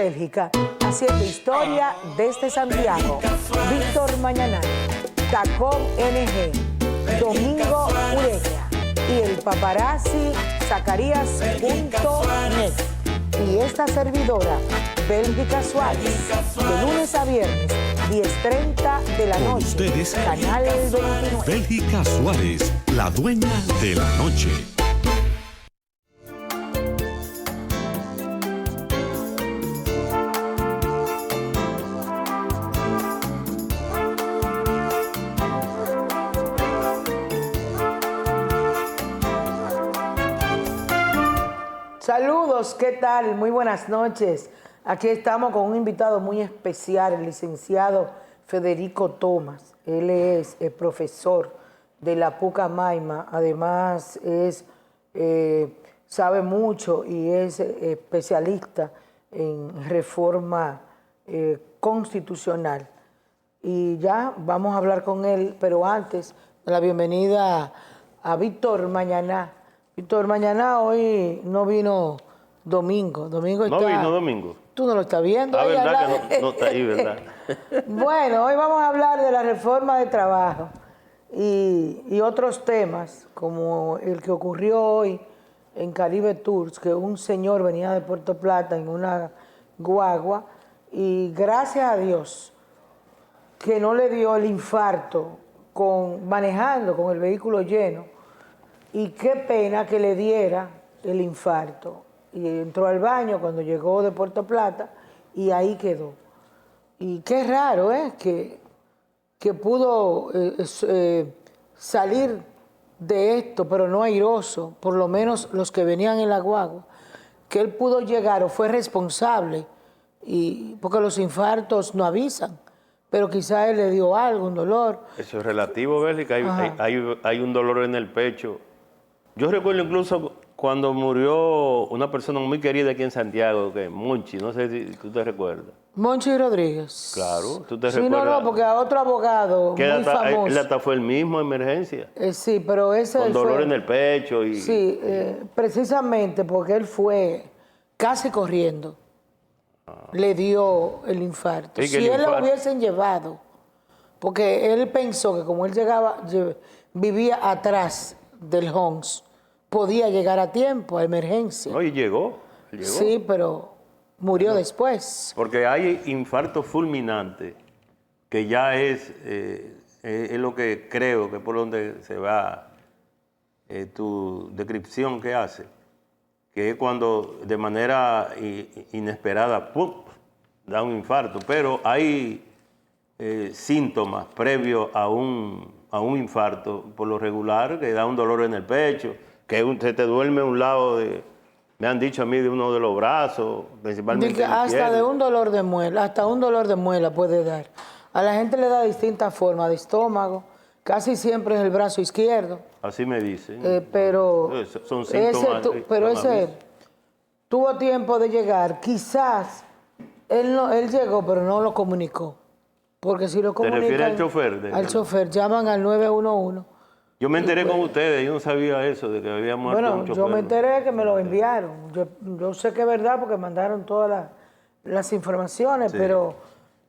Bélgica, haciendo historia desde Santiago. Víctor Mañaná, Tacón NG, Domingo Ureña y el paparazzi Zacarías.net. Y esta servidora, Bélgica Suárez, de lunes a viernes, 10:30 de la noche. Ustedes, Canal 29. Bélgica Suárez, la dueña de la noche. Saludos, ¿qué tal? Muy buenas noches. Aquí estamos con un invitado muy especial, el licenciado Federico Thomas. Él es el profesor de la Pucamaima, además sabe mucho y es especialista en reforma constitucional. Y ya vamos a hablar con él, pero antes, la bienvenida a Víctor Mañaná. Víctor Mañaná hoy no vino Domingo. Domingo está... No vino Domingo. Tú no lo estás viendo. Ah, verdad que no está ahí, ¿verdad? Bueno, hoy vamos a hablar de la reforma de trabajo y otros temas, como el que ocurrió hoy en Caribe Tours, que un señor venía de Puerto Plata en una guagua y gracias a Dios que no le dio el infarto manejando con el vehículo lleno. Y qué pena que le diera el infarto. Y entró al baño cuando llegó de Puerto Plata y ahí quedó. Y qué raro, que pudo salir de esto, pero no airoso, por lo menos los que venían en la guagua, que él pudo llegar o fue responsable, porque los infartos no avisan, pero quizá él le dio algo, un dolor. Eso es relativo, Bélgica. Hay un dolor en el pecho. Yo recuerdo incluso cuando murió una persona muy querida aquí en Santiago, que es Monchi, no sé si tú te recuerdas. Monchi Rodríguez. Claro, tú te sí, recuerdas. No, porque a otro abogado muy famoso. Él hasta fue el mismo en emergencia. Sí, pero ese con dolor fue, en el pecho. Sí, precisamente porque él fue casi corriendo. Le dio el infarto. Si él lo hubiesen llevado, porque él pensó que como él vivía atrás del Homs, podía llegar a tiempo, a emergencia. No, y llegó. Sí, pero murió después. Porque hay infarto fulminante, que ya es lo que creo que por donde se va tu descripción que hace, que es cuando de manera inesperada, ¡pum!, da un infarto. Pero hay síntomas previos a un infarto, por lo regular, que da un dolor en el pecho, que se te duerme a un lado me han dicho a mí, de uno de los brazos, principalmente hasta de un dolor de muela, hasta un dolor de muela puede dar. A la gente le da distintas formas de estómago, casi siempre es el brazo izquierdo. Así me dicen. Pero son síntomas. Ese tuvo tiempo de llegar, quizás él llegó, pero no lo comunicó. Porque si lo comunican... ¿Te refieres al chofer? Al chofer, llaman al 911. Yo me enteré con ustedes, yo no sabía eso, de que había muerto un chofer. Yo me enteré que me lo enviaron. Yo sé que es verdad porque mandaron todas las informaciones, sí. Pero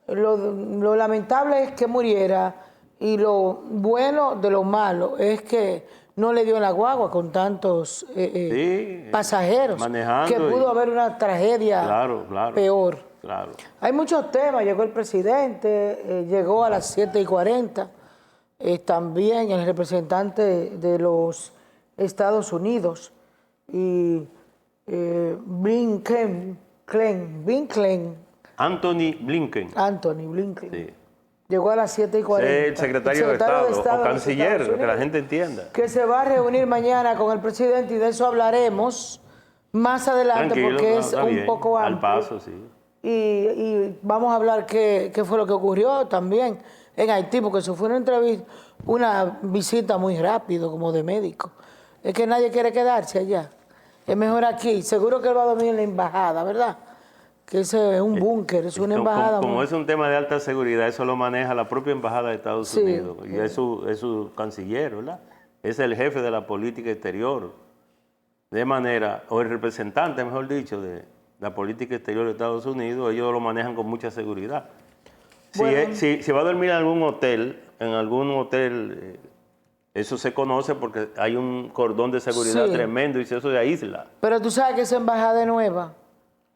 lo lamentable es que muriera y lo bueno de lo malo es que no le dio en la guagua con tantos pasajeros. Manejando. Que pudo haber una tragedia peor. Claro. Hay muchos temas. Llegó el presidente, llegó a las 7:40. También el representante de los Estados Unidos y Anthony Blinken. Sí. Llegó a las 7:40. El secretario de Estado o canciller, que la gente entienda. Que se va a reunir mañana con el presidente y de eso hablaremos más adelante. Tranquilo, porque es un poco amplio. Al paso, sí. Y vamos a hablar qué fue lo que ocurrió también en Haití, porque eso fue una visita muy rápido, como de médico. Es que nadie quiere quedarse allá. Es mejor aquí. Seguro que él va a dormir en la embajada, ¿verdad? Que ese es un búnker, es una embajada. Como es un tema de alta seguridad, eso lo maneja la propia embajada de Estados Unidos. Y es su canciller, ¿verdad? Es el jefe de la política exterior. De manera, o el representante, mejor dicho, de la política exterior de Estados Unidos, ellos lo manejan con mucha seguridad. Bueno. Si va a dormir en algún hotel, eso se conoce porque hay un cordón de seguridad Sí. tremendo y eso de aísla. Pero tú sabes que esa embajada es nueva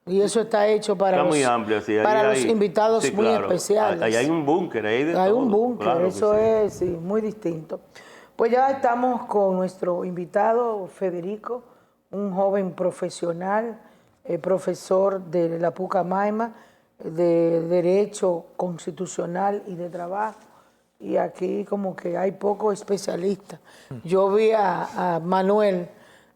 y eso está hecho para Está los, muy amplio, sí. para los invitados sí, muy claro. especiales. Ahí hay un búnker, ahí de Hay todo, un búnker, claro que eso sí. es sí, muy distinto. Pues ya estamos con nuestro invitado Federico, un joven profesional, profesor de la Pucamaima, de Derecho Constitucional y de Trabajo. Y aquí como que hay pocos especialistas. Yo vi a Manuel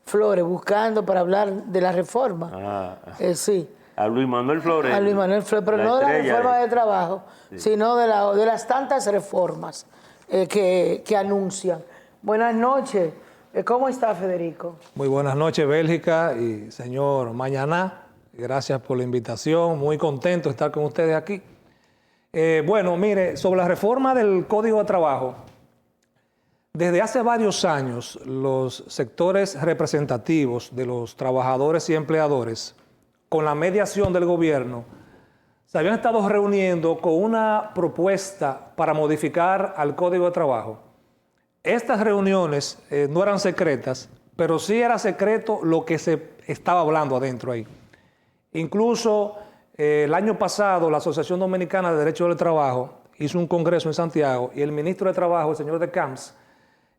Flores buscando para hablar de la reforma. Sí. A Luis Manuel Flores. A Luis Manuel Flores, pero no de la reforma de trabajo, Sí. sino de las tantas reformas que anuncian. Buenas noches. ¿Cómo está, Federico? Muy buenas noches, Bélgica y señor Mañaná. Gracias por la invitación. Muy contento de estar con ustedes aquí. Bueno, mire, sobre la reforma del Código de Trabajo, desde hace varios años los sectores representativos de los trabajadores y empleadores, con la mediación del gobierno, se habían estado reuniendo con una propuesta para modificar al Código de Trabajo. Estas reuniones no eran secretas, pero sí era secreto lo que se estaba hablando adentro ahí. Incluso el año pasado la Asociación Dominicana de Derecho del Trabajo hizo un congreso en Santiago y el ministro de Trabajo, el señor de Camps,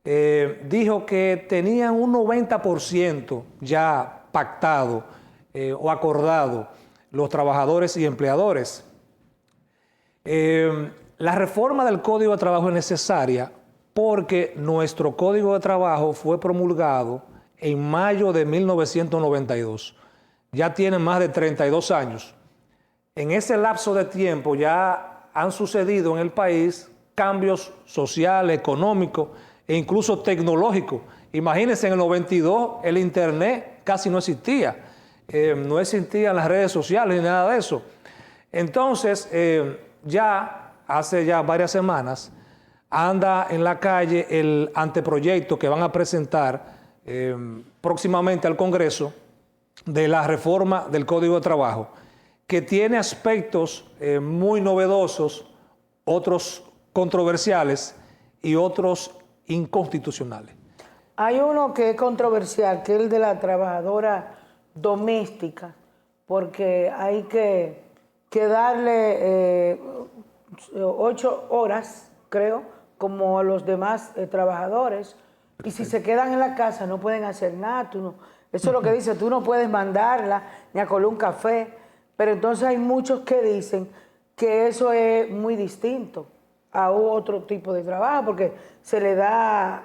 dijo que tenían un 90% ya pactado o acordado los trabajadores y empleadores. La reforma del Código de Trabajo es necesaria porque nuestro Código de Trabajo fue promulgado en mayo de 1992. Ya tiene más de 32 años. En ese lapso de tiempo ya han sucedido en el país cambios sociales, económicos e incluso tecnológicos. Imagínense, en el 92 el Internet casi no existía. No existían las redes sociales ni nada de eso. Entonces, hace ya varias semanas, anda en la calle el anteproyecto que van a presentar próximamente al Congreso de la reforma del Código de Trabajo, que tiene aspectos muy novedosos, otros controversiales y otros inconstitucionales. Hay uno que es controversial, que es el de la trabajadora doméstica, porque hay que darle 8 horas, creo, como a los demás trabajadores, y si se quedan en la casa no pueden hacer nada. Eso es lo que dice, tú no puedes mandarla ni a colar un café, pero entonces hay muchos que dicen que eso es muy distinto a otro tipo de trabajo, porque se le da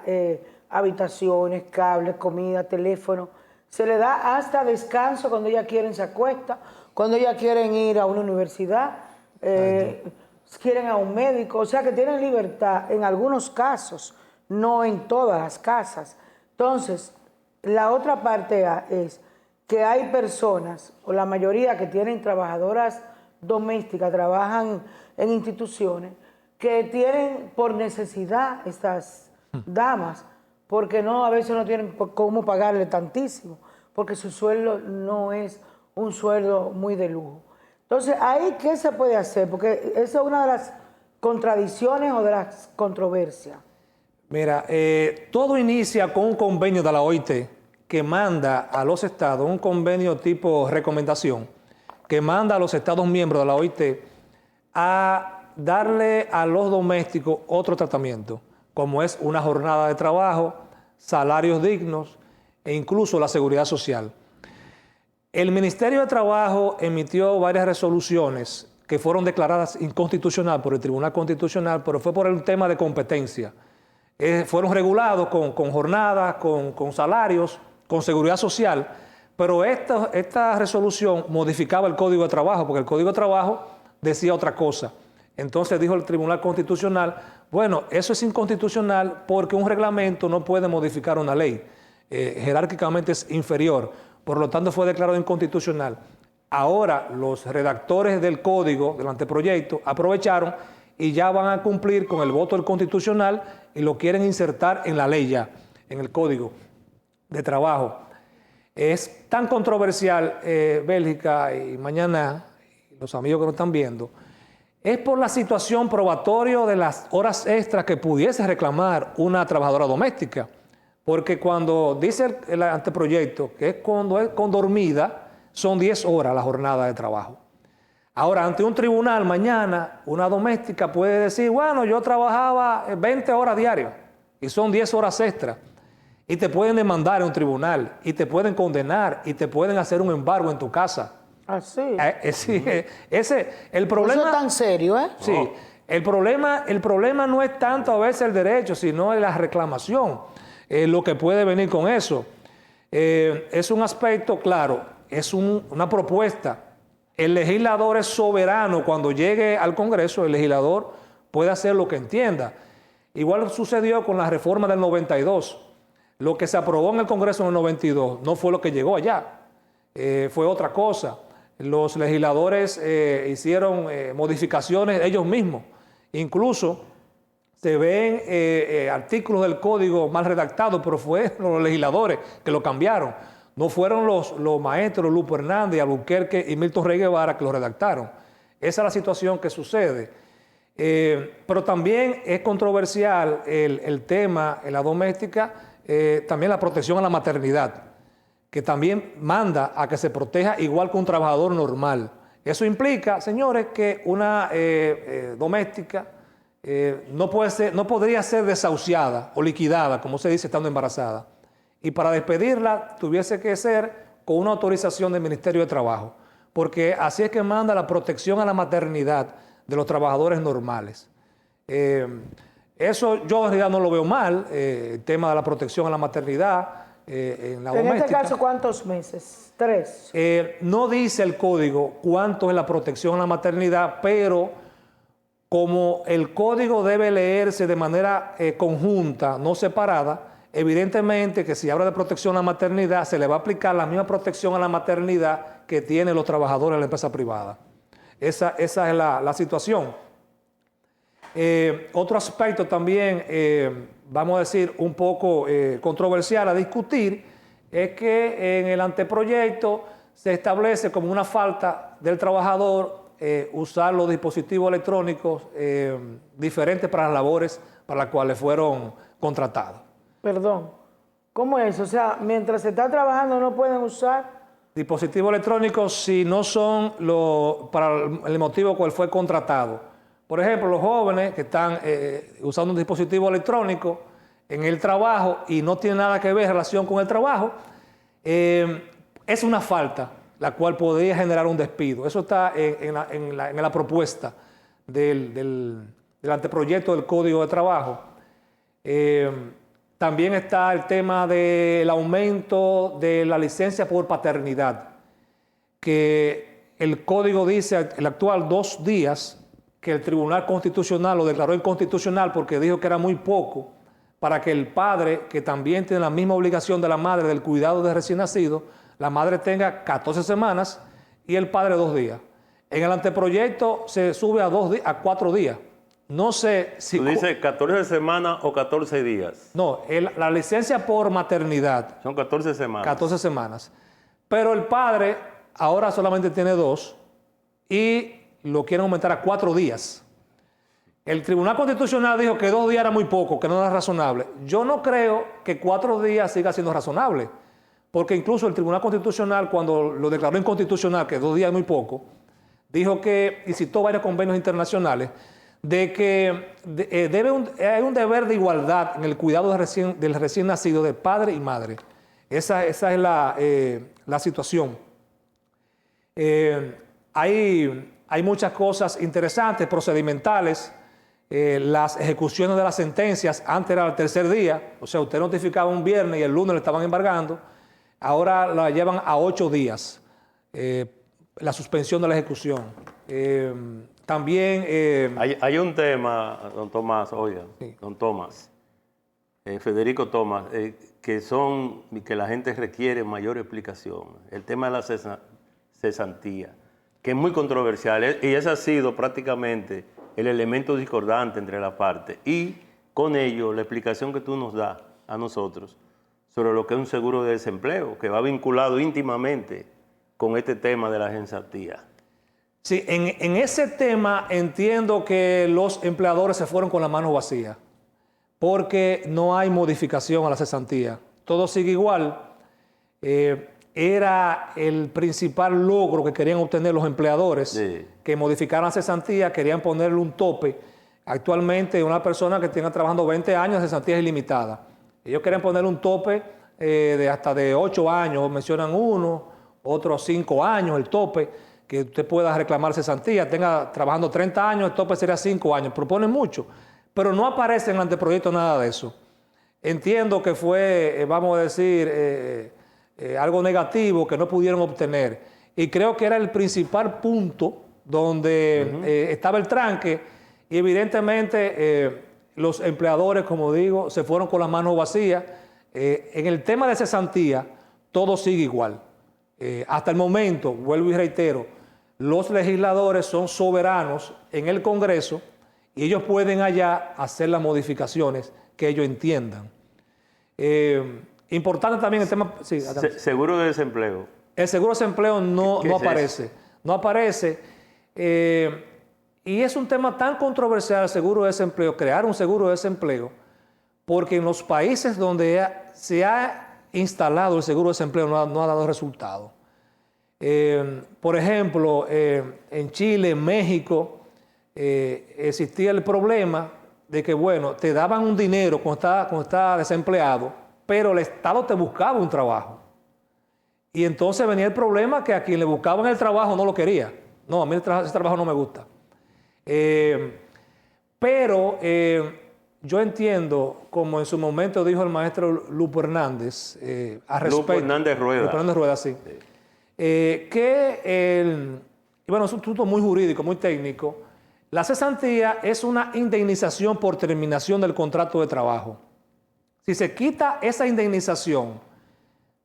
habitaciones, cables, comida, teléfono, se le da hasta descanso cuando ellas quieren se acuesta, cuando ellas quieren ir a una universidad, quieren a un médico, o sea que tienen libertad en algunos casos, no en todas las casas. Entonces, la otra parte es que hay personas, o la mayoría que tienen trabajadoras domésticas, trabajan en instituciones, que tienen por necesidad estas damas, porque a veces no tienen cómo pagarle tantísimo, porque su sueldo no es un sueldo muy de lujo. Entonces, ¿ahí qué se puede hacer? Porque esa es una de las contradicciones o de las controversias. Mira, todo inicia con un convenio de la OIT que manda a los estados, un convenio tipo recomendación, que manda a los estados miembros de la OIT a darle a los domésticos otro tratamiento, como es una jornada de trabajo, salarios dignos e incluso la seguridad social. El Ministerio de Trabajo emitió varias resoluciones que fueron declaradas inconstitucionales por el Tribunal Constitucional, pero fue por un tema de competencia. Fueron regulados con jornadas, con salarios, con seguridad social, pero esta resolución modificaba el Código de Trabajo, porque el Código de Trabajo decía otra cosa. Entonces dijo el Tribunal Constitucional, bueno, eso es inconstitucional porque un reglamento no puede modificar una ley. Jerárquicamente es inferior, por lo tanto fue declarado inconstitucional. Ahora los redactores del código, del anteproyecto, aprovecharon y ya van a cumplir con el voto del Constitucional y lo quieren insertar en la ley ya, en el Código de Trabajo. es tan controversial, Bélgica, y mañana los amigos que nos están viendo, es por la situación probatoria de las horas extras que pudiese reclamar una trabajadora doméstica. Porque cuando dice el anteproyecto que es cuando es con dormida, son 10 horas la jornada de trabajo. Ahora, ante un tribunal mañana, una doméstica puede decir, bueno, yo trabajaba 20 horas diarias y son 10 horas extras. Y te pueden demandar en un tribunal, y te pueden condenar, y te pueden hacer un embargo en tu casa. Así. Sí, el problema... Eso es tan serio, ¿eh? Sí, el problema no es tanto a veces el derecho, sino la reclamación, lo que puede venir con eso. Es un aspecto, claro, es una propuesta. El legislador es soberano. Cuando llegue al Congreso, el legislador puede hacer lo que entienda. Igual sucedió con la reforma del 92. Lo que se aprobó en el Congreso en el 92 no fue lo que llegó allá, fue otra cosa. Los legisladores hicieron modificaciones ellos mismos. Incluso se ven artículos del código mal redactados, pero fueron los legisladores que lo cambiaron. No fueron los maestros Lupo Hernández, Albuquerque y Milton Rey Guevara que lo redactaron. Esa es la situación que sucede. Pero también es controversial el tema en la doméstica, también la protección a la maternidad, que también manda a que se proteja igual que un trabajador normal. Eso implica, señores, que una doméstica no podría ser desahuciada o liquidada, como se dice, estando embarazada. Y para despedirla tuviese que ser con una autorización del Ministerio de Trabajo, porque así es que manda la protección a la maternidad de los trabajadores normales. Eso yo en realidad no lo veo mal, el tema de la protección a la maternidad en la doméstica. En este caso, ¿cuántos meses? 3. No dice el código cuánto es la protección a la maternidad, pero como el código debe leerse de manera conjunta, no separada, evidentemente que si habla de protección a la maternidad, se le va a aplicar la misma protección a la maternidad que tienen los trabajadores de la empresa privada. Esa es la situación. Otro aspecto también, vamos a decir, un poco controversial a discutir, es que en el anteproyecto se establece como una falta del trabajador usar los dispositivos electrónicos diferentes para las labores para las cuales fueron contratados. Perdón, ¿cómo es? O sea, mientras se está trabajando no pueden usar... Dispositivos electrónicos si no son para el motivo cual fue contratado. Por ejemplo, los jóvenes que están usando un dispositivo electrónico en el trabajo y no tiene nada que ver en relación con el trabajo, es una falta, la cual podría generar un despido. Eso está en la propuesta del anteproyecto del Código de Trabajo. También está el tema del aumento de la licencia por paternidad, que el Código dice, el actual, 2 días, que el Tribunal Constitucional lo declaró inconstitucional porque dijo que era muy poco para que el padre, que también tiene la misma obligación de la madre del cuidado de recién nacido, la madre tenga 14 semanas y el padre 2 días. En el anteproyecto se sube a 4 días. No sé si... ¿Tú dices 14 semanas o 14 días? No, la licencia por maternidad. Son 14 semanas. 14 semanas. Pero el padre ahora solamente tiene 2 y lo quieren aumentar a 4 días. El Tribunal Constitucional dijo que 2 días era muy poco, que no era razonable. Yo no creo que 4 días siga siendo razonable, porque incluso el Tribunal Constitucional, cuando lo declaró inconstitucional, que 2 días es muy poco, dijo que, y citó varios convenios internacionales, de que hay un deber de igualdad en el cuidado del recién nacido, de padre y madre. Esa es la situación. Hay muchas cosas interesantes, procedimentales. Las ejecuciones de las sentencias, antes era el 3er día, o sea, usted notificaba un viernes y el lunes le estaban embargando, ahora la llevan a 8 días, la suspensión de la ejecución. También... Hay un tema, don Tomás, oiga, Sí. don Tomás, Federico Tomás, que la gente requiere mayor explicación. El tema de la cesantía, que es muy controversial, y ese ha sido prácticamente el elemento discordante entre las partes. Y con ello, la explicación que tú nos das a nosotros sobre lo que es un seguro de desempleo, que va vinculado íntimamente con este tema de la cesantía. Sí, en ese tema entiendo que los empleadores se fueron con las manos vacías, porque no hay modificación a la cesantía. Todo sigue igual. Era el principal logro que querían obtener los empleadores, Sí. que modificaran la cesantía, querían ponerle un tope. Actualmente una persona que tenga trabajando 20 años, la cesantía es ilimitada. Ellos quieren ponerle un tope de hasta de 8 años, mencionan uno, otros 5 años, el tope, que usted pueda reclamar cesantía, tenga trabajando 30 años, el tope sería 5 años, proponen mucho, pero no aparece en el anteproyecto nada de eso. Entiendo que fue, vamos a decir, algo negativo que no pudieron obtener, y creo que era el principal punto donde estaba el tranque, y evidentemente los empleadores, como digo, se fueron con las manos vacías. En el tema de cesantía, todo sigue igual. Hasta el momento, vuelvo y reitero, los legisladores son soberanos en el Congreso y ellos pueden allá hacer las modificaciones que ellos entiendan. Importante también el tema... Sí, Seguro de desempleo. el seguro de desempleo no ¿Qué es aparece. eso? No aparece. Y es un tema tan controversial el seguro de desempleo, crear un seguro de desempleo, porque en los países donde se ha instalado el seguro de desempleo no ha dado resultado. Por ejemplo, en Chile, en México, existía el problema de que, bueno, te daban un dinero cuando estás desempleado, pero el Estado te buscaba un trabajo. Y entonces venía el problema que a quien le buscaban el trabajo no lo quería. No, a mí ese trabajo no me gusta. Pero yo entiendo, como en su momento dijo el maestro Lupo Hernández, a respecto... Lupo Hernández Rueda. Lupo Hernández Rueda, sí. Y bueno, es un asunto muy jurídico, muy técnico. La cesantía es una indemnización por terminación del contrato de trabajo. Si se quita esa indemnización,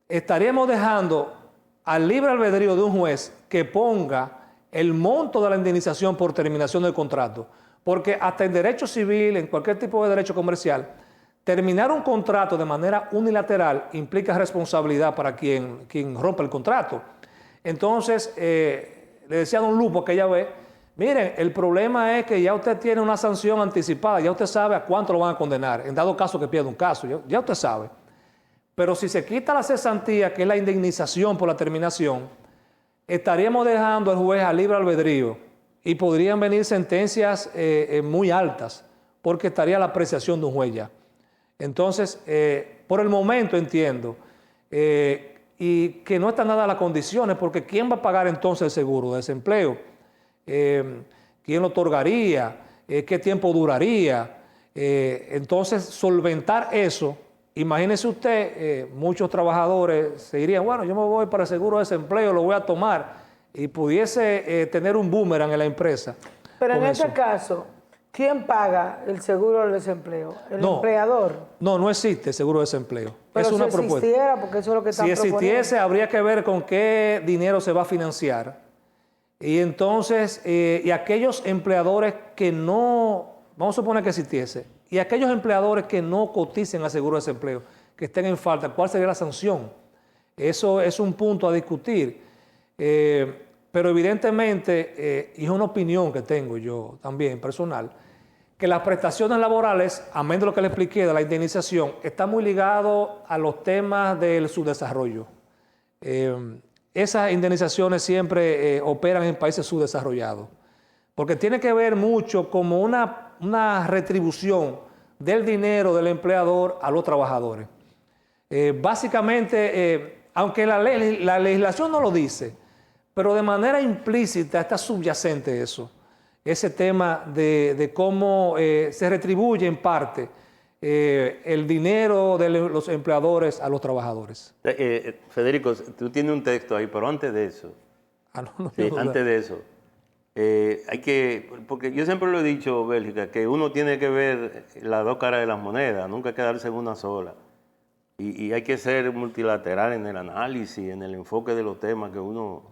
estaríamos dejando al libre albedrío de un juez que ponga el monto de la indemnización por terminación del contrato. Porque hasta en derecho civil, en cualquier tipo de derecho comercial, terminar un contrato de manera unilateral implica responsabilidad para quien rompe el contrato. Entonces, le decía a don Lupo aquella vez, miren, el problema es que ya usted tiene una sanción anticipada, ya usted sabe a cuánto lo van a condenar, en dado caso que pierda un caso, ya usted sabe. Pero si se quita la cesantía, que es la indemnización por la terminación, estaríamos dejando al juez a libre albedrío y podrían venir sentencias muy altas, porque estaría la apreciación de un juez ya. Entonces, por el momento entiendo, y que no están dadas las condiciones, porque ¿quién va a pagar entonces el seguro de desempleo? ¿Quién lo otorgaría? ¿Qué tiempo duraría? Entonces, solventar eso, imagínese usted, muchos trabajadores se dirían, bueno, yo me voy para el seguro de desempleo, lo voy a tomar, y pudiese tener un boomerang en la empresa. Pero en este caso, ¿quién paga el seguro del desempleo? ¿El empleador? No existe seguro de desempleo. Pero es una si propuesta. existiera, porque eso es lo que están Si proponiendo. existiese, habría que ver con qué dinero se va a financiar. Y entonces, y aquellos empleadores que no, vamos a suponer que existiese, y aquellos empleadores que no coticen al seguro de desempleo, que estén en falta, ¿cuál sería la sanción? Eso es un punto a discutir. Pero evidentemente, y es una opinión que tengo yo también personal, que las prestaciones laborales, amén de lo que le expliqué de la indemnización, está muy ligado a los temas del subdesarrollo. Esas indemnizaciones siempre operan en países subdesarrollados, porque tiene que ver mucho como una retribución del dinero del empleador a los trabajadores. Básicamente, aunque la legislación no lo dice, pero de manera implícita está subyacente eso, ese tema de cómo se retribuye en parte el dinero de los empleadores a los trabajadores. Federico, tú tienes un texto ahí, pero antes de eso, Sí, antes de eso, hay que, porque yo siempre lo he dicho, Bélgica, que uno tiene que ver las dos caras de las monedas, nunca quedarse en una sola. Y hay que ser multilateral en el análisis, en el enfoque de los temas que uno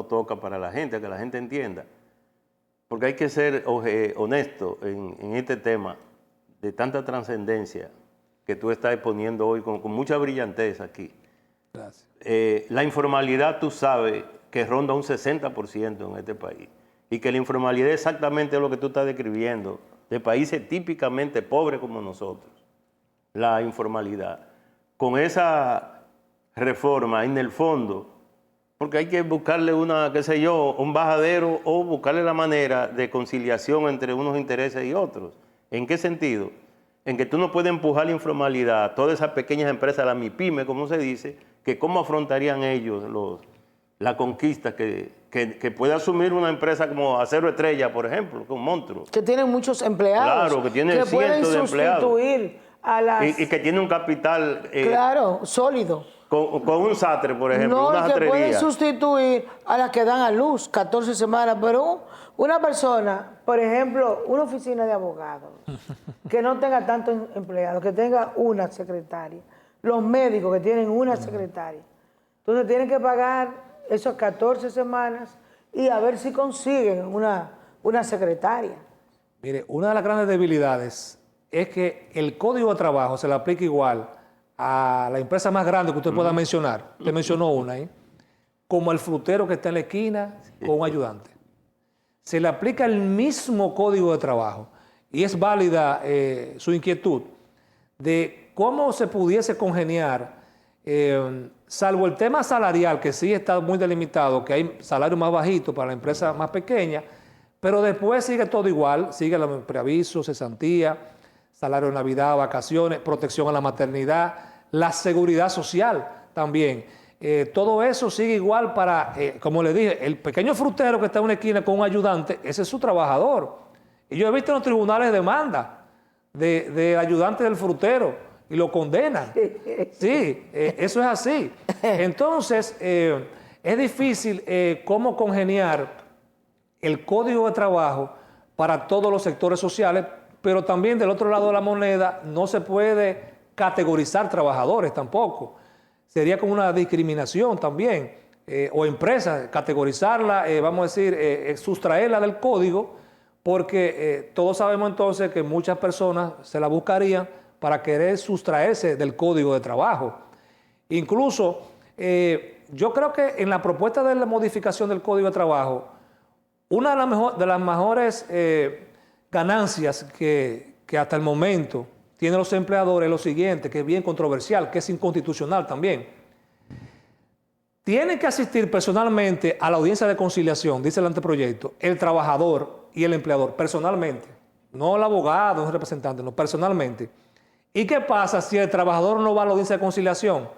toca para la gente, que la gente entienda. Porque hay que ser honesto en este tema de tanta trascendencia que tú estás exponiendo hoy con mucha brillantez aquí. Gracias. La informalidad, tú sabes, que ronda un 60% en este país. Y que la informalidad es exactamente lo que tú estás describiendo, de países típicamente pobres como nosotros. La informalidad. Con esa reforma, en el fondo, porque hay que buscarle un bajadero o buscarle la manera de conciliación entre unos intereses y otros. ¿En qué sentido? En que tú no puedes empujar la informalidad a todas esas pequeñas empresas, la MIPYME, como se dice, que cómo afrontarían ellos la conquista que puede asumir una empresa como Acero Estrella, por ejemplo, que es un monstruo. Que tienen muchos empleados. Claro, que tiene que pueden cientos de empleados. sustituir a las... Y que tiene un capital... claro, sólido. Con un sastre, por ejemplo, No, una y que pueden sastrería. sustituir a las que dan a luz 14 semanas, pero una persona, por ejemplo, una oficina de abogados, que no tenga tantos empleados, que tenga una secretaria, los médicos que tienen una secretaria, entonces tienen que pagar esas 14 semanas y a ver si consiguen una secretaria. Mire, una de las grandes debilidades es que el Código de Trabajo se le aplica igual a la empresa más grande que usted pueda mencionar. Usted mencionó una ahí, como el frutero que está en la esquina con un ayudante. Se le aplica el mismo Código de Trabajo y es válida su inquietud de cómo se pudiese congeniar, salvo el tema salarial, que sí está muy delimitado, que hay salarios más bajitos para la empresa más pequeña, pero después sigue todo igual, sigue el preaviso, cesantía, salario de Navidad, vacaciones, protección a la maternidad, la seguridad social también. Todo eso sigue igual para, como le dije, el pequeño frutero que está en una esquina con un ayudante, ese es su trabajador. Y yo he visto en los tribunales demanda de ayudante del frutero y lo condenan. Sí, eso es así. Entonces, es difícil cómo congeniar el Código de Trabajo para todos los sectores sociales, pero también del otro lado de la moneda no se puede categorizar trabajadores tampoco. Sería como una discriminación también, o empresas, categorizarla, vamos a decir, sustraerla del código, porque todos sabemos entonces que muchas personas se la buscarían para querer sustraerse del Código de Trabajo. Incluso, yo creo que en la propuesta de la modificación del Código de Trabajo, una de las mejores ganancias que hasta el momento tienen los empleadores es lo siguiente, que es bien controversial, que es inconstitucional también. Tienen que asistir personalmente a la audiencia de conciliación, dice el anteproyecto, el trabajador y el empleador, personalmente. No el abogado, no el representante, no, personalmente. ¿Y qué pasa si el trabajador no va a la audiencia de conciliación?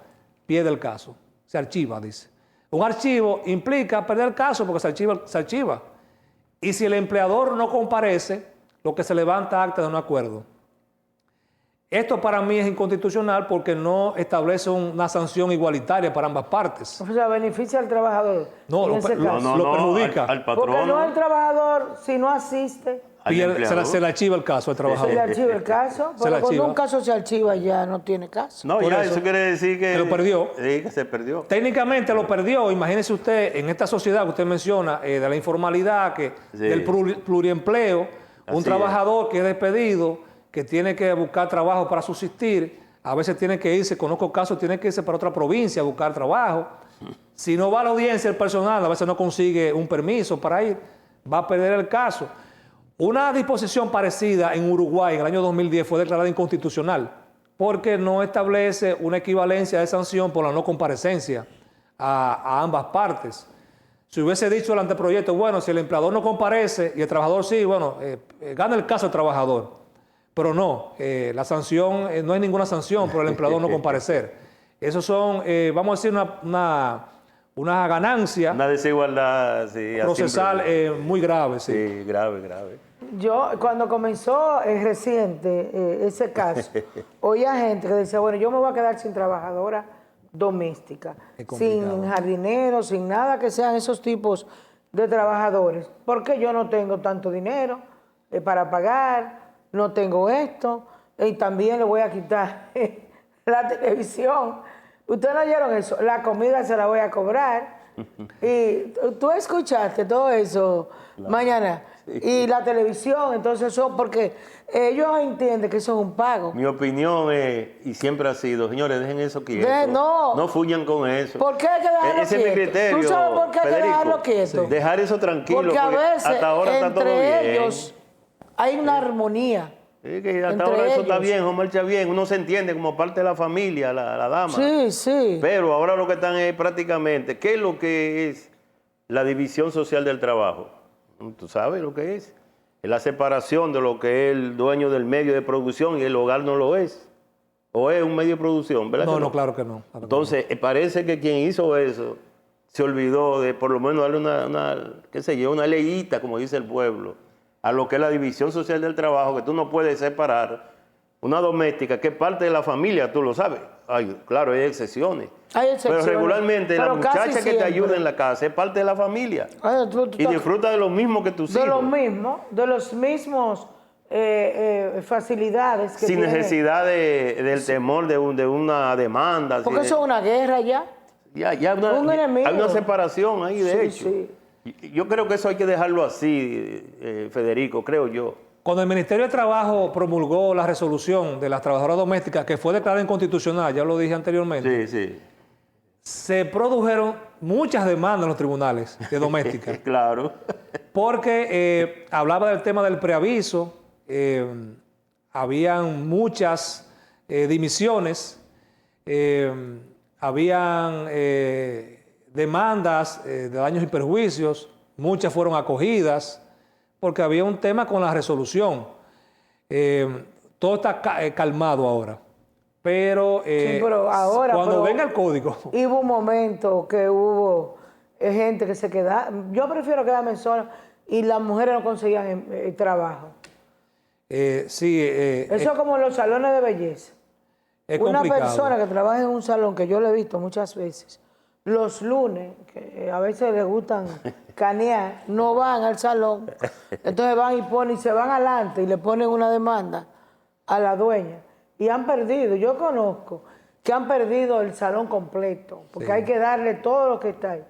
Pierde el caso, se archiva, dice. Un archivo implica perder el caso porque se archiva. Y si el empleador no comparece, lo que se levanta acta de un acuerdo. Esto para mí es inconstitucional porque no establece una sanción igualitaria para ambas partes. O sea, beneficia al trabajador. No, lo perjudica. Al patrón. Porque no al trabajador, si no asiste, Se le archiva el caso al trabajador. se le archiva el caso. Se le Pero cuando archiva. un caso se archiva ya no tiene caso. No, Por ya, eso, eso quiere decir que lo perdió. Sí, que se perdió. Técnicamente lo perdió. Imagínese usted en esta sociedad que usted menciona, de la informalidad, del pluriempleo, un trabajador que es despedido, que tiene que buscar trabajo para subsistir, a veces tiene que irse, conozco casos, tiene que irse para otra provincia a buscar trabajo. Si no va a la audiencia el personal, a veces no consigue un permiso para ir, va a perder el caso. Una disposición parecida en Uruguay en el año 2010 fue declarada inconstitucional porque no establece una equivalencia de sanción por la no comparecencia a ambas partes. Si hubiese dicho el anteproyecto, bueno, si el empleador no comparece y el trabajador sí, bueno, gana el caso el trabajador. Pero no, la sanción, no hay ninguna sanción por el empleador no comparecer. Eso son, vamos a decir, una ganancia. Una desigualdad sí, procesal muy grave. Sí. Sí, grave, grave. Yo, cuando comenzó reciente ese caso, oía gente que decía, bueno, yo me voy a quedar sin trabajadora doméstica, sin jardinero, sin nada que sean esos tipos de trabajadores, porque yo no tengo tanto dinero para pagar, no tengo esto, y también le voy a quitar la televisión. Ustedes no oyeron eso, la comida se la voy a cobrar, Y tú escuchaste todo eso mañana. Y la televisión, entonces eso, porque ellos entienden que eso es un pago. Mi opinión es, y siempre ha sido, señores, dejen eso quieto. No fuyan con eso. ¿Por qué hay que dejarlo Ese quieto? es mi criterio, ¿Tú sabes por qué hay que Federico. dejarlo quieto? Dejar eso tranquilo. Porque a veces hasta ahora está todo bien. entre ellos hay una armonía. Sí, que hasta entre ahora eso está ellos. bien, eso marcha bien. Uno se entiende como parte de la familia, la dama. Sí, sí. Pero ahora lo que están es prácticamente, ¿qué es lo que es la división social del trabajo? ¿Tú sabes lo que es? Es la separación de lo que es el dueño del medio de producción y el hogar no lo es. ¿O es un medio de producción? ¿Verdad que No, claro que no. Claro que Entonces, parece que quien hizo eso se olvidó de por lo menos darle qué sé yo, una leyita, como dice el pueblo, a lo que es la división social del trabajo, que tú no puedes separar una doméstica que es parte de la familia, tú lo sabes. Ay, claro, hay excepciones. Hay excepciones. Pero regularmente Pero la casi muchacha que te siempre. ayuda en la casa es parte de la familia. Ay, tú Y disfruta de lo mismo que tus de hijos. lo mismo, de los mismos facilidades que Sin tiene. necesidad del temor de una demanda. Porque eso es una guerra ya. Ya un enemigo. hay una separación ahí, de Sí, hecho. sí. Yo creo que eso hay que dejarlo así, Federico, creo yo. Cuando el Ministerio de Trabajo promulgó la resolución de las trabajadoras domésticas, que fue declarada inconstitucional, ya lo dije anteriormente, Sí, sí. se produjeron muchas demandas en los tribunales de doméstica, Claro. porque hablaba del tema del preaviso, habían muchas dimisiones, habían demandas de daños y perjuicios, muchas fueron acogidas, porque había un tema con la resolución. Todo está calmado ahora. Pero, Sí, pero ahora, cuando pero venga el código... Hubo un momento que hubo gente que se quedaba. Yo prefiero quedarme sola y las mujeres no conseguían trabajo. sí, Eso es como los salones de belleza. es Una complicado. persona que trabaja en un salón, que yo lo he visto muchas veces, los lunes, que a veces les gustan canear, no van al salón, entonces van y se van adelante y le ponen una demanda a la dueña. Y han perdido, yo conozco que han perdido el salón completo, porque hay que darle todo lo que está ahí.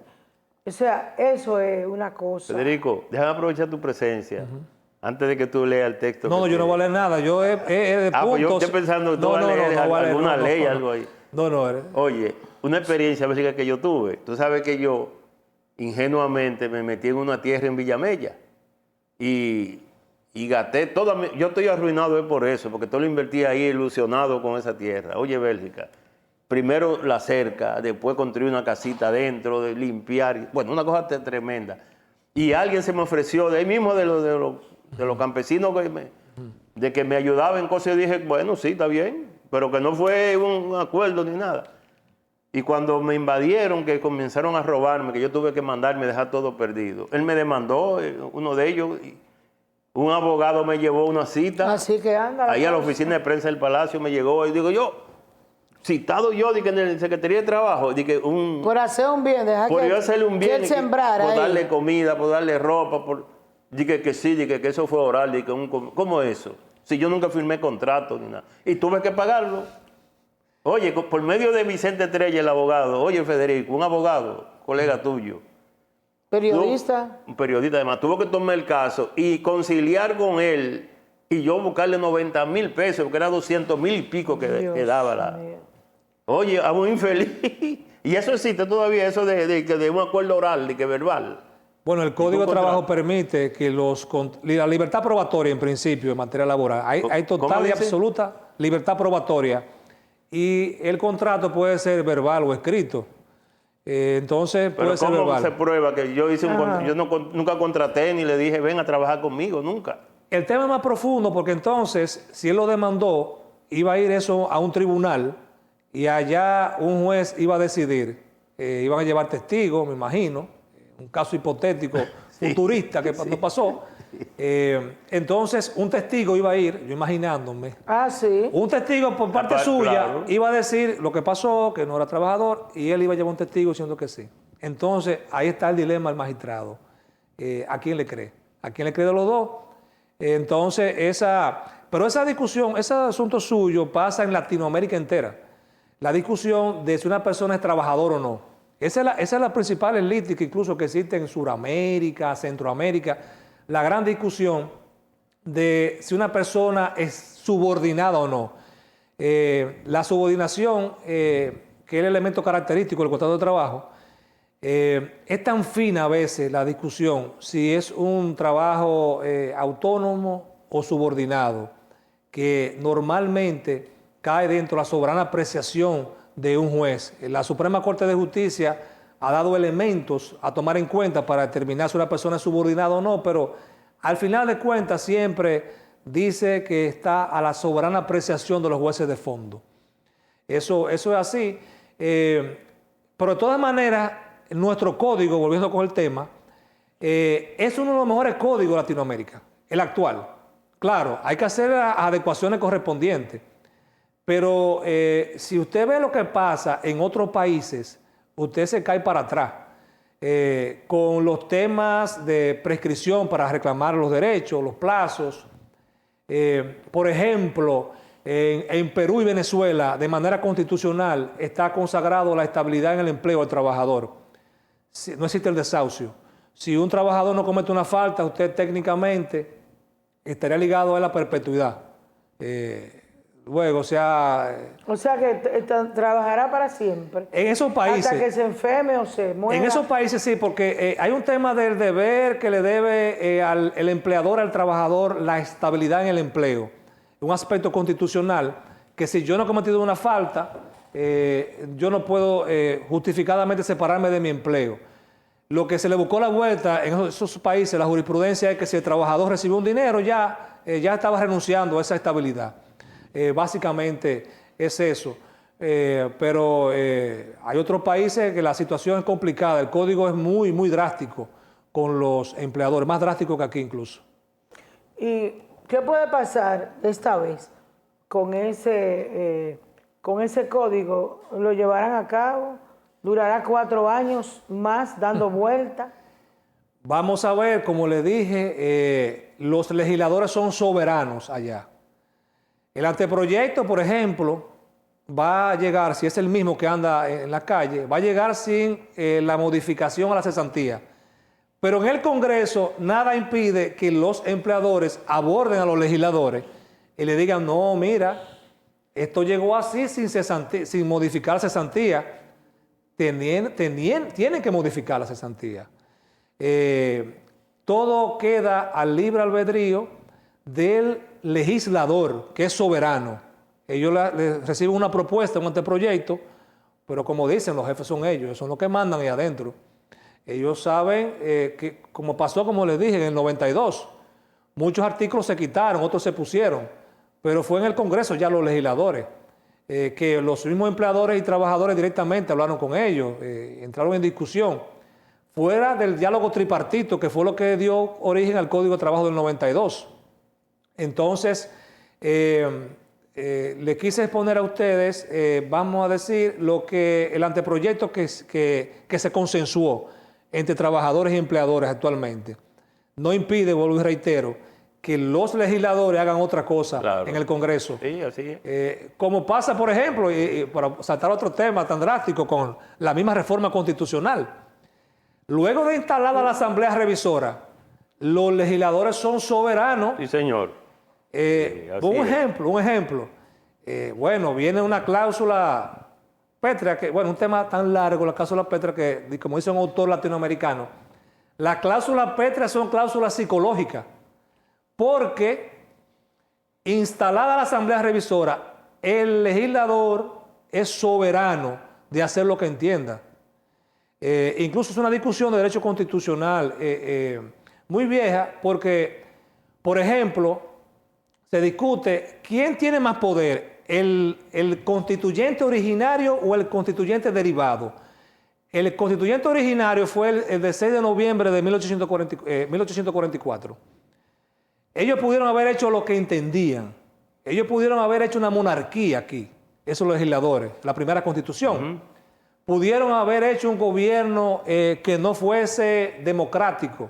O sea, eso es una cosa. Federico, déjame aprovechar tu presencia antes de que tú leas el texto. No, yo no voy a leer nada. Yo he de pues yo puntos. estoy pensando que tú vas a leer alguna ley, algo ahí. No. Oye, una experiencia básica que yo tuve. Tú sabes que yo ingenuamente me metí en una tierra en Villamella y gasté toda yo estoy arruinado por eso, porque todo lo invertí ahí ilusionado con esa tierra. Oye, Bélgica, primero la cerca, después construir una casita adentro, de limpiar, bueno, una cosa tremenda. Y alguien se me ofreció, de ahí mismo de los campesinos, de que me ayudaba en cosas, y dije, bueno, sí, está bien, pero que no fue un acuerdo ni nada. Y cuando me invadieron, que comenzaron a robarme, que yo tuve que mandarme, dejar todo perdido, él me demandó, uno de ellos, y un abogado me llevó a una cita. Así que anda. Ahí a la oficina de prensa del Palacio me llegó, y digo yo, citado yo, de que en la Secretaría de Trabajo, de que por hacer un bien, dejar por que, yo hacerle un que bien, él sembrara por ahí. darle comida, por darle ropa, dije que sí, dije que eso fue oral, dije ¿cómo eso? Si yo nunca firmé contrato ni nada. Y tuve que pagarlo. Oye, por medio de Vicente Estrella, el abogado, oye Federico, un abogado, colega tuyo. Periodista. Un periodista, además, tuvo que tomar el caso y conciliar con él y yo buscarle 90,000 pesos, porque era 200,000 y pico que daba la... Oye, a un infeliz. Y eso existe todavía, eso de un acuerdo oral, de que verbal. Bueno, el Código de Trabajo permite que la libertad probatoria, en principio, en materia laboral, hay total y absoluta libertad probatoria. Y el contrato puede ser verbal o escrito. Entonces, puede ser verbal. ¿Cómo se prueba que yo hice un contrato? Yo nunca contraté ni le dije, ven a trabajar conmigo, nunca. El tema es más profundo porque entonces, si él lo demandó, iba a ir eso a un tribunal y allá un juez iba a decidir, iban a llevar testigos, me imagino, un caso hipotético, futurista que no pasó. Entonces, un testigo iba a ir, yo imaginándome. Ah, sí. Un testigo por parte suya claro. iba a decir lo que pasó, que no era trabajador, y él iba a llevar un testigo diciendo que sí. Entonces, ahí está el dilema del magistrado. ¿A quién le cree? ¿A quién le cree de los dos? Entonces, pero esa discusión, ese asunto suyo pasa en Latinoamérica entera. La discusión de si una persona es trabajador o no. Esa es la principal elite que incluso que existe en Sudamérica, Centroamérica, la gran discusión de si una persona es subordinada o no. La subordinación, que es el elemento característico del contrato de trabajo, es tan fina a veces la discusión si es un trabajo autónomo o subordinado, que normalmente cae dentro de la soberana apreciación de un juez. La Suprema Corte de Justicia ha dado elementos a tomar en cuenta para determinar si una persona es subordinada o no, pero al final de cuentas siempre dice que está a la soberana apreciación de los jueces de fondo. Eso es así. Pero de todas maneras, nuestro código, volviendo con el tema, es uno de los mejores códigos de Latinoamérica, el actual. Claro, hay que hacer las adecuaciones correspondientes. Pero si usted ve lo que pasa en otros países, usted se cae para atrás. Con los temas de prescripción para reclamar los derechos, los plazos. Por ejemplo, en Perú y Venezuela, de manera constitucional, está consagrado la estabilidad en el empleo del trabajador. No existe el desahucio. Si un trabajador no comete una falta, usted técnicamente estaría ligado a la perpetuidad. Luego, o sea que trabajará para siempre. En esos países. Hasta que se enferme o se muera. En esos países sí, porque hay un tema del deber que le debe el empleador al trabajador la estabilidad en el empleo. Un aspecto constitucional que si yo no he cometido una falta, yo no puedo justificadamente separarme de mi empleo. Lo que se le buscó la vuelta en esos países, la jurisprudencia es que si el trabajador recibió un dinero, ya estaba renunciando a esa estabilidad. Básicamente es eso. Pero hay otros países que la situación es complicada. El código es muy, muy drástico con los empleadores, más drástico que aquí incluso. ¿Y qué puede pasar esta vez con ese código? ¿Lo llevarán a cabo? ¿Durará 4 años más dando vuelta? Vamos a ver, como le dije, los legisladores son soberanos allá. El anteproyecto, por ejemplo, va a llegar, si es el mismo que anda en la calle, va a llegar sin la modificación a la cesantía. Pero en el Congreso nada impide que los empleadores aborden a los legisladores y le digan, no, mira, esto llegó así sin modificar la cesantía. Tienen que modificar la cesantía. Todo queda al libre albedrío del legislador, que es soberano. Ellos reciben una propuesta, un anteproyecto, pero como dicen, los jefes son ellos son los que mandan ahí adentro. Ellos saben que, como pasó, como les dije, en el 92, muchos artículos se quitaron, otros se pusieron, pero fue en el Congreso ya los legisladores, que los mismos empleadores y trabajadores directamente hablaron con ellos, entraron en discusión, fuera del diálogo tripartito, que fue lo que dio origen al Código de Trabajo del 92. Entonces, le quise exponer a ustedes, vamos a decir, el anteproyecto que se consensuó entre trabajadores y empleadores actualmente. No impide, vuelvo y reitero, que los legisladores hagan otra cosa en el Congreso. Sí, así es. Como pasa, por ejemplo, y para saltar otro tema tan drástico, con la misma reforma constitucional. Luego de instalada la Asamblea Revisora, los legisladores son soberanos. Sí, señor. Un ejemplo. Bueno, viene una cláusula pétrea, que, bueno, un tema tan largo, la cláusula pétrea, que, como dice un autor latinoamericano, las cláusulas pétreas son cláusulas psicológicas, porque instalada la Asamblea Revisora, el legislador es soberano de hacer lo que entienda. Incluso es una discusión de derecho constitucional muy vieja, porque, por ejemplo, se discute quién tiene más poder, el constituyente originario o el constituyente derivado. El constituyente originario fue el de 6 de noviembre de 1844. Ellos pudieron haber hecho lo que entendían. Ellos pudieron haber hecho una monarquía aquí, esos legisladores, la primera constitución. Pudieron haber hecho un gobierno que no fuese democrático.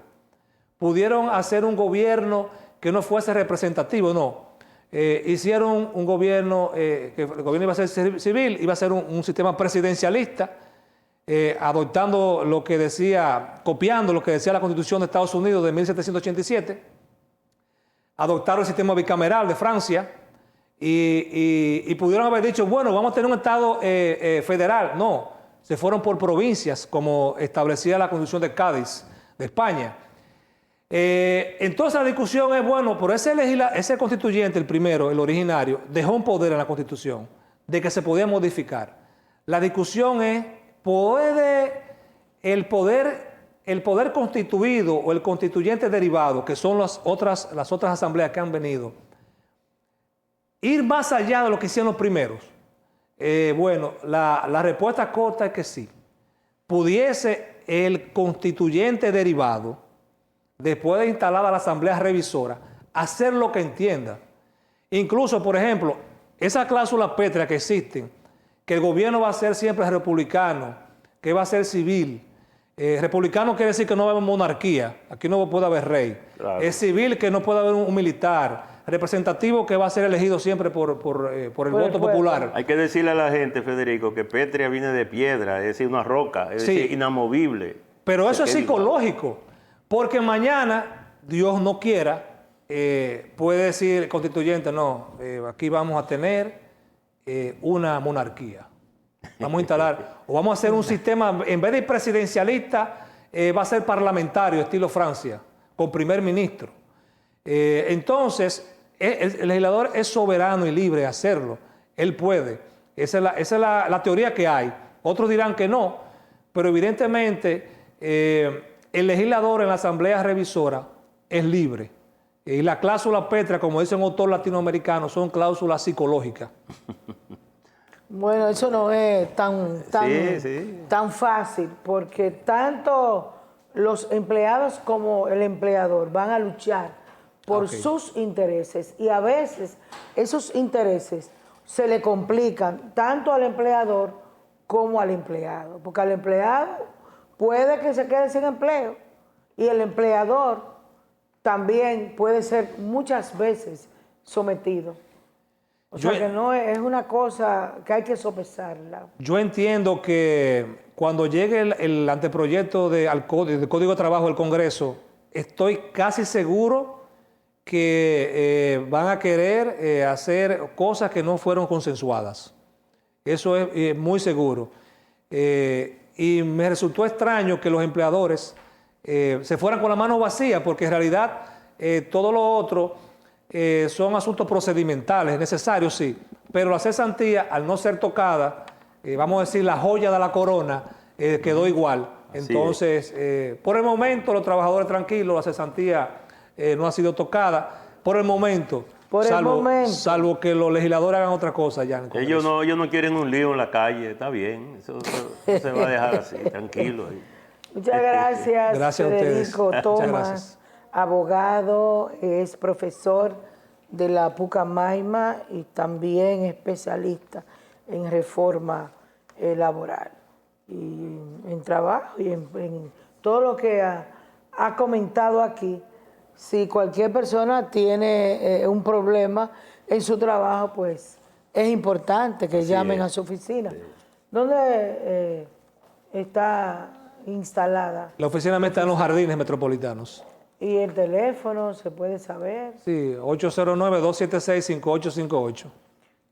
Pudieron hacer un gobierno que no fuese representativo, no. Hicieron un gobierno, que el gobierno iba a ser civil, iba a ser un sistema presidencialista, adoptando lo que decía, copiando lo que decía la Constitución de Estados Unidos de 1787, adoptaron el sistema bicameral de Francia y pudieron haber dicho, bueno, vamos a tener un Estado federal. No, se fueron por provincias, como establecía la Constitución de Cádiz, de España. Entonces la discusión es, bueno, pero ese constituyente, el primero, el originario, dejó un poder en la Constitución de que se podía modificar. La discusión es, ¿puede el poder constituido o el constituyente derivado, que son las otras asambleas que han venido, ir más allá de lo que hicieron los primeros? Bueno, la respuesta corta es que sí. Pudiese el constituyente derivado, después de instalada la asamblea revisora, hacer lo que entienda. Incluso, por ejemplo, esa cláusula pétrea que existen, que el gobierno va a ser siempre republicano, que va a ser civil. Republicano quiere decir que no va a haber monarquía, aquí no puede haber rey. Claro. Es civil, que no puede haber un militar. Representativo, que va a ser elegido siempre por el voto popular. Hay que decirle a la gente, Federico, que pétrea viene de piedra, es decir, una roca, es decir, inamovible. Pero eso es psicológico, porque mañana, Dios no quiera, puede decir el constituyente, no, aquí vamos a tener una monarquía. Vamos a instalar, o vamos a hacer un sistema, en vez de presidencialista, va a ser parlamentario, estilo Francia, con primer ministro. Entonces, el legislador es soberano y libre de hacerlo. Él puede. Esa es la teoría que hay. Otros dirán que no, pero evidentemente el legislador en la asamblea revisora es libre. Y la cláusula pétrea, como dicen autores latinoamericanos, son cláusulas psicológicas. Bueno, eso no es tan fácil, porque tanto los empleados como el empleador van a luchar por sus intereses, y a veces esos intereses se le complican tanto al empleador como al empleado, porque al empleado puede que se quede sin empleo y el empleador también puede ser muchas veces sometido. O sea que no es una cosa que hay que sopesarla. Yo entiendo que cuando llegue el anteproyecto del Código de Trabajo del Congreso, estoy casi seguro que van a querer hacer cosas que no fueron consensuadas. Eso es muy seguro. Y me resultó extraño que los empleadores se fueran con la mano vacía, porque en realidad todo lo otro son asuntos procedimentales, necesarios sí, pero la cesantía, al no ser tocada, vamos a decir la joya de la corona, quedó igual. Entonces, por el momento los trabajadores tranquilos, la cesantía no ha sido tocada por el momento, salvo que los legisladores hagan otra cosa ya en el Congreso. Ellos no quieren un lío en la calle, está bien, eso se va a dejar así, tranquilo. Muchas gracias, gracias Federico a ustedes. Thomas, Gracias. abogado, es profesor de la Pucamaima y también especialista en reforma laboral y en trabajo y en todo lo que ha comentado aquí. Si cualquier persona tiene un problema en su trabajo, pues es importante que llamen a su oficina. ¿Dónde está instalada? La oficina está en los Jardines Metropolitanos. ¿Y el teléfono se puede saber? Sí, 809-276-5858.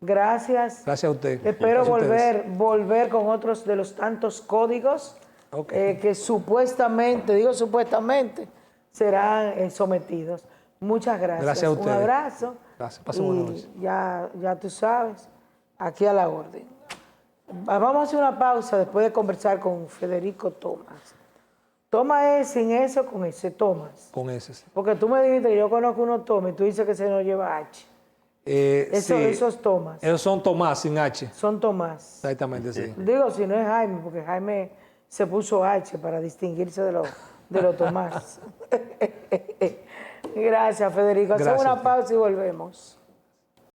Gracias. Gracias a usted. Espero Gracias volver con otros de los tantos códigos que supuestamente, digo supuestamente, serán sometidos. Muchas gracias. Gracias a ustedes. Un abrazo. Gracias. Pasen buenas noches. Ya tú sabes, aquí a la orden. Vamos a hacer una pausa después de conversar con Federico Thomas. Thomas es sin eso o con ese Thomas. Con ese, sí. Porque tú me dijiste que yo conozco unos Thomas y tú dices que se nos lleva H. Esos Thomas. Esos son Tomás sin H. Son Tomás. Exactamente, sí. Digo, si no es Jaime, porque Jaime se puso H para distinguirse de los Tomás. Gracias, Federico. Hacemos una pausa y volvemos.